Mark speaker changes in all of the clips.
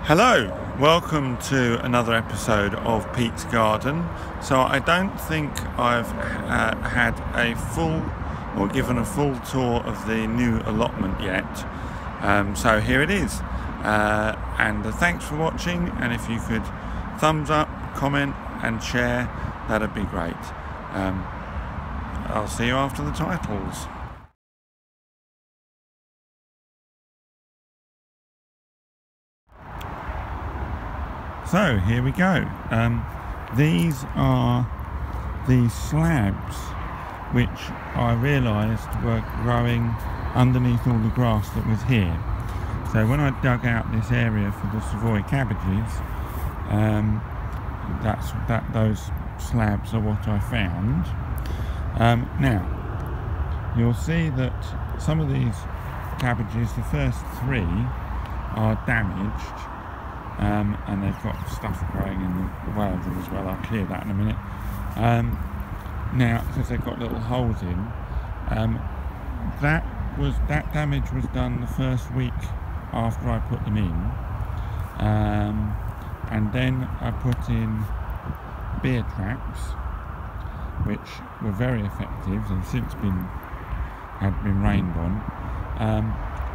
Speaker 1: Hello, welcome to another episode of Pete's Garden. So I don't think I've had a full or given a full tour of the new allotment yet. So here it is. And thanks for watching, and if you could thumbs up, comment and share, that'd be great. I'll see you after the titles. So here we go. These are the slabs which I realised were growing underneath all the grass that was here. So when I dug out this area for the Savoy cabbages, those slabs are what I found. Now you'll see that some of these cabbages, the first three, are damaged. And they've got stuff growing in the way of them as well. I'll clear that in a minute. Now, because they've got little holes in, that damage was done the first week after I put them in, and then I put in beer traps, which were very effective. They've since been rained on,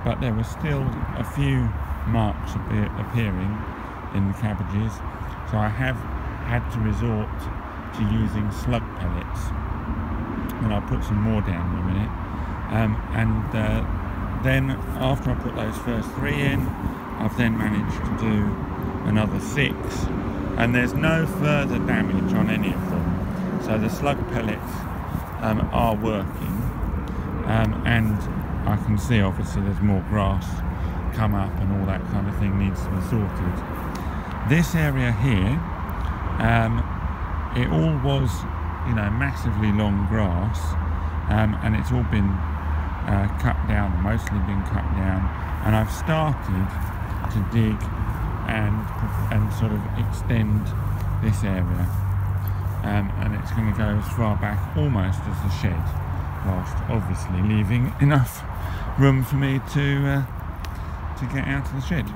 Speaker 1: but there were still a few marks appearing in the cabbages, so I have had to resort to using slug pellets, and I'll put some more down in a minute. Then after I put those first three in, I've then managed to do another 6, and there's no further damage on any of them, so the slug pellets are working, and I can see obviously there's more grass come up and all that kind of thing needs to be sorted. This area here, it all was, massively long grass, and it's all been cut down, mostly been cut down, and I've started to dig and sort of extend this area, and it's going to go as far back almost as the shed, whilst obviously leaving enough room for me to get out of the shed.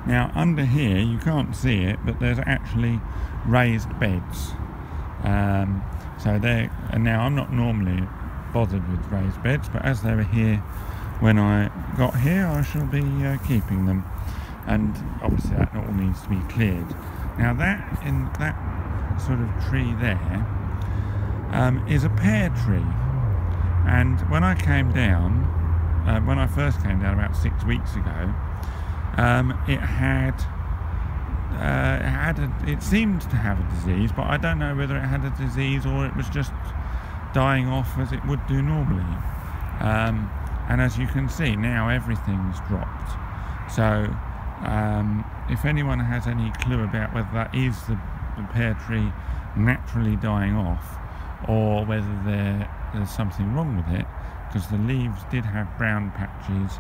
Speaker 1: Now under here you can't see it, but there's actually raised beds. So there, and now I'm not normally bothered with raised beds, but as they were here when I got here, I shall be keeping them, and obviously that all needs to be cleared. Now that sort of tree there is a pear tree, and when I came down, when I first came down about 6 weeks ago, it seemed to have a disease, but I don't know whether it had a disease or it was just dying off as it would do normally. And as you can see now, everything's dropped. So if anyone has any clue about whether that is the pear tree naturally dying off, or whether there's something wrong with it, because the leaves did have brown patches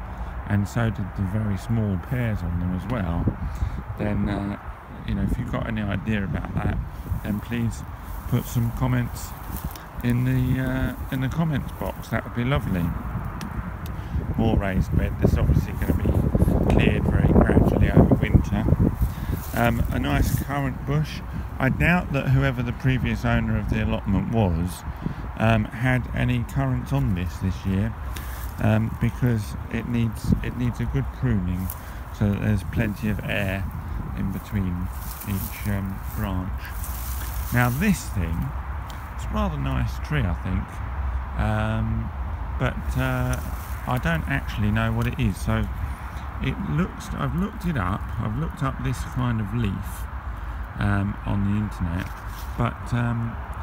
Speaker 1: and so did the very small pears on them as well, then if you've got any idea about that, then please put some comments in the comments box. That would be lovely. More raised bed. This is obviously going to be cleared very gradually over winter. A nice currant bush. I doubt that whoever the previous owner of the allotment was had any currants on this year, because it needs a good pruning so that there's plenty of air in between each branch. Now this thing, it's a rather nice tree, I think, but I don't actually know what it is. So I've looked it up. I've looked up this kind of leaf on the internet, but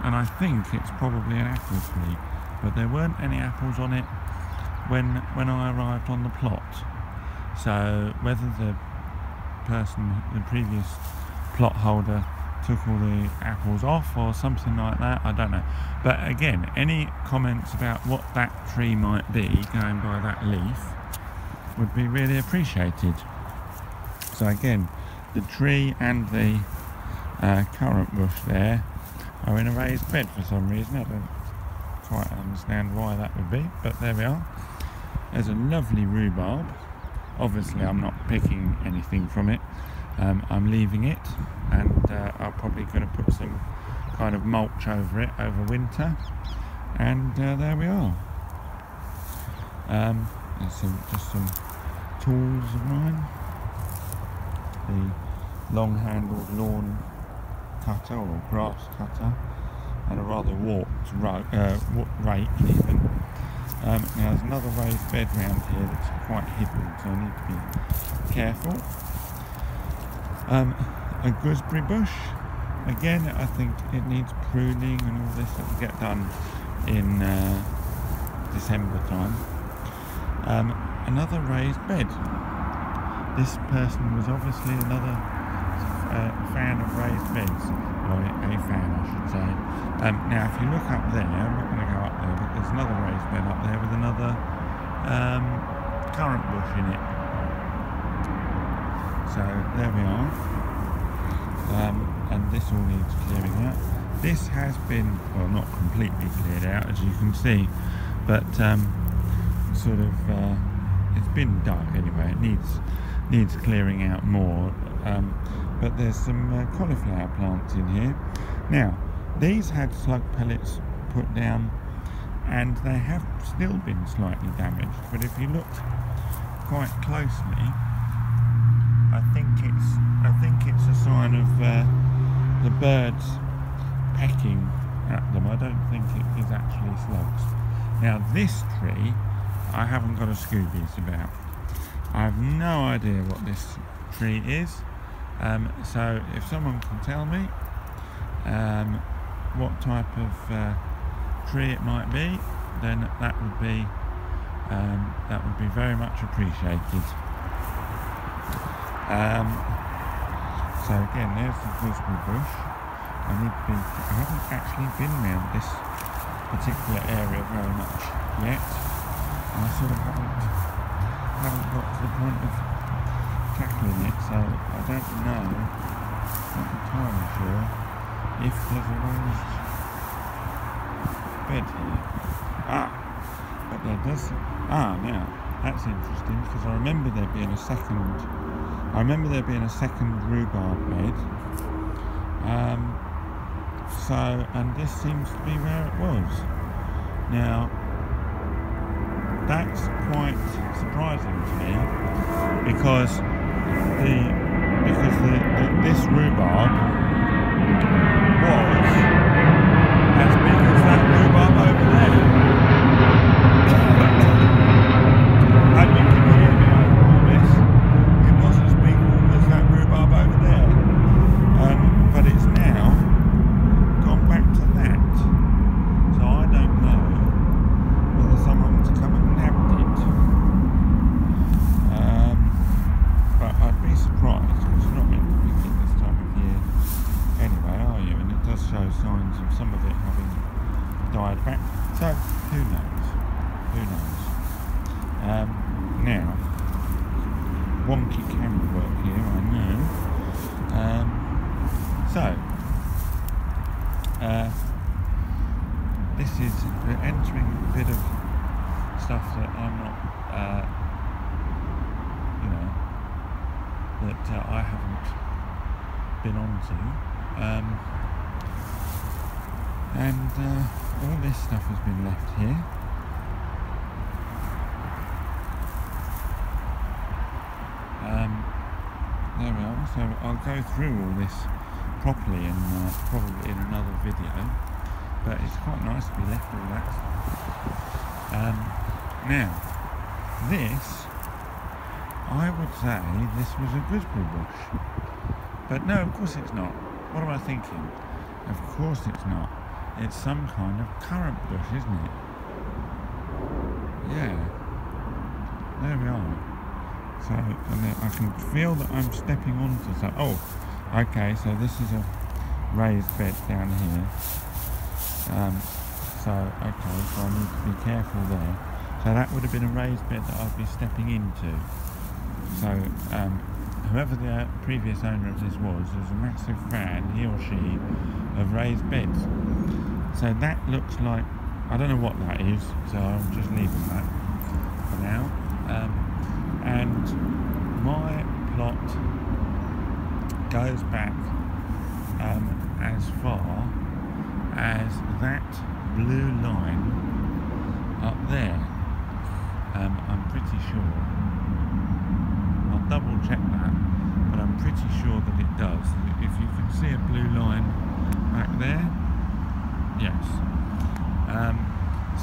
Speaker 1: and I think it's probably an apple tree, but there weren't any apples on it when I arrived on the plot. So whether the previous plot holder took all the apples off or something like that, I don't know. But again, any comments about what that tree might be going by that leaf would be really appreciated. So again, the tree and the currant bush there are in a raised bed for some reason. I don't quite understand why that would be, but there we are. There's a lovely rhubarb Obviously I'm not picking anything from it. I'm leaving it, and I'm probably going to put some kind of mulch over it over winter, and there we are. There's just some tools of mine, the long-handled lawn cutter or grass cutter, and a rather warped rake even. Now there's another raised bed round here that's quite hidden, so I need to be careful. A gooseberry bush, again I think it needs pruning and all this that will get done in December time. Another raised bed. This person was obviously another fan of raised beds, or a fan I should say. Now if you look up there, I'm not going to go up there, but there's another raised bed up there with another currant bush in it. So there we are, and this all needs clearing out. This has been, well, not completely cleared out as you can see, but sort of it's been dug anyway. It needs clearing out more, but there's some cauliflower plants in here. Now these had slug pellets put down, and they have still been slightly damaged, but if you look quite closely, I think it's a sign of the birds pecking at them. I don't think it is actually slugs. Now this tree, I haven't got a Scoobies about. I have no idea what this tree is. So if someone can tell me what type of tree it might be, then that would be very much appreciated. So again, there's the gooseberry bush. I haven't actually been around this particular area very much yet. I sort of haven't got to the point of tackling it, so I don't know, not entirely sure, if there's a raised bed here. But there does. Now that's interesting, because I remember there being a second rhubarb bed. And this seems to be where it was. Now that's quite surprising to me, because this rhubarb was as big as that rhubarb over there. And you can hear me over all this. It was as big as that rhubarb over there. But it's now gone back to that. So I don't know whether someone's come and nabbed it. But I'd be surprised, because it's not meant to be hit this time of year anyway, are you? And it does show signs of some of it having died back. So who knows? Who knows? Now, wonky camera work here, I know. This is entering a bit of stuff that I'm not, that I haven't been onto, and all this stuff has been left here. There we are. So I'll go through all this properly in probably in another video, but it's quite nice to be left all that. Now this, I would say this was a gooseberry bush, but no, of course it's not. What am I thinking? Of course it's not. It's some kind of currant bush, isn't it? Yeah, there we are. So, and then I can feel that I'm stepping onto something. Oh, okay, so this is a raised bed down here. So I need to be careful there. So that would have been a raised bed that I'd be stepping into. So, whoever the previous owner of this was a massive fan, he or she, of raised beds. So that looks like, I don't know what that is, so I'm just leaving that for now. And goes back as far as that blue line up there. I'm pretty sure. I'll double check that, but I'm pretty sure that it does. If you can see a blue line back there, yes.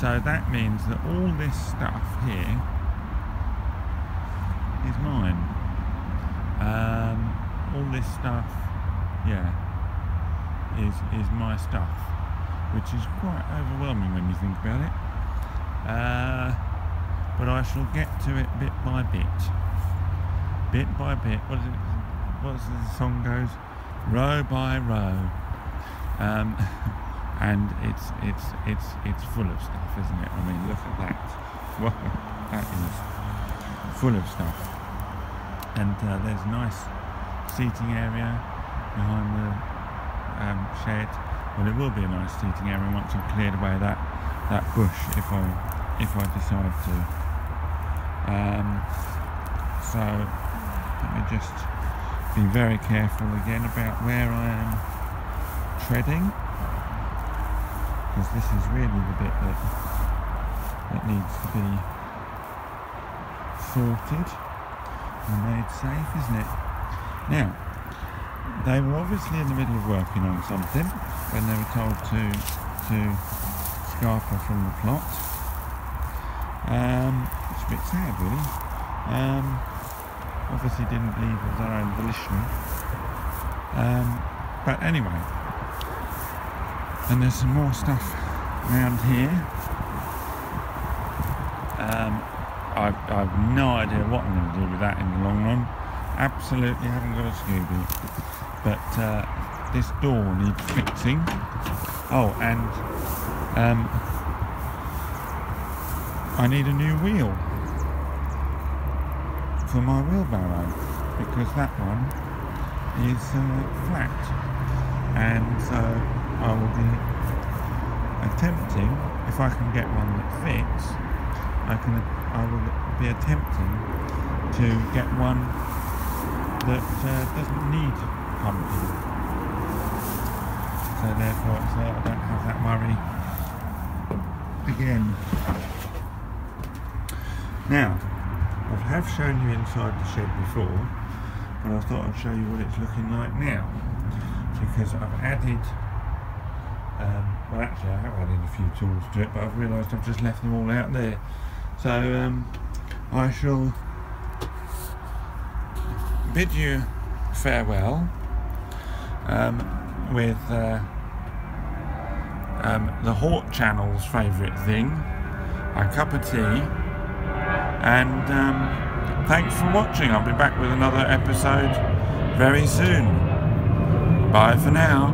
Speaker 1: So that means that all this stuff here is mine. All this stuff, yeah, is my stuff, which is quite overwhelming when you think about it. But I shall get to it bit by bit. Bit by bit. What does the song goes? Row by row. And it's full of stuff, isn't it? I mean, look at that. Whoa, that is full of stuff. And there's a nice seating area behind the shed. Well, it will be a nice seating area once I've cleared away that bush, if I decide to. So let me just be very careful again about where I am treading, because this is really the bit that needs to be sorted and made safe, isn't it? Now, they were obviously in the middle of working on something when they were told to scarf her from the plot. It's a bit sad, really. Obviously didn't leave of their own volition. But anyway, and there's some more stuff around here. I've no idea what I'm going to do with that in the long run. Absolutely haven't got a Scooby. But this door needs fixing. Oh, and I need a new wheel for my wheelbarrow, because that one is flat, and so I will be attempting, if I can get one that fits, I will be attempting to get one that doesn't need pumping, so therefore I don't have that worry again. Now, I have shown you inside the shed before, but I thought I'd show you what it's looking like now, because I've added, well actually I have added a few tools to it, but I've realised I've just left them all out there. So I shall bid you farewell with the Hawk Channel's favourite thing, a cup of tea, and thanks for watching. I'll be back with another episode very soon. Bye for now.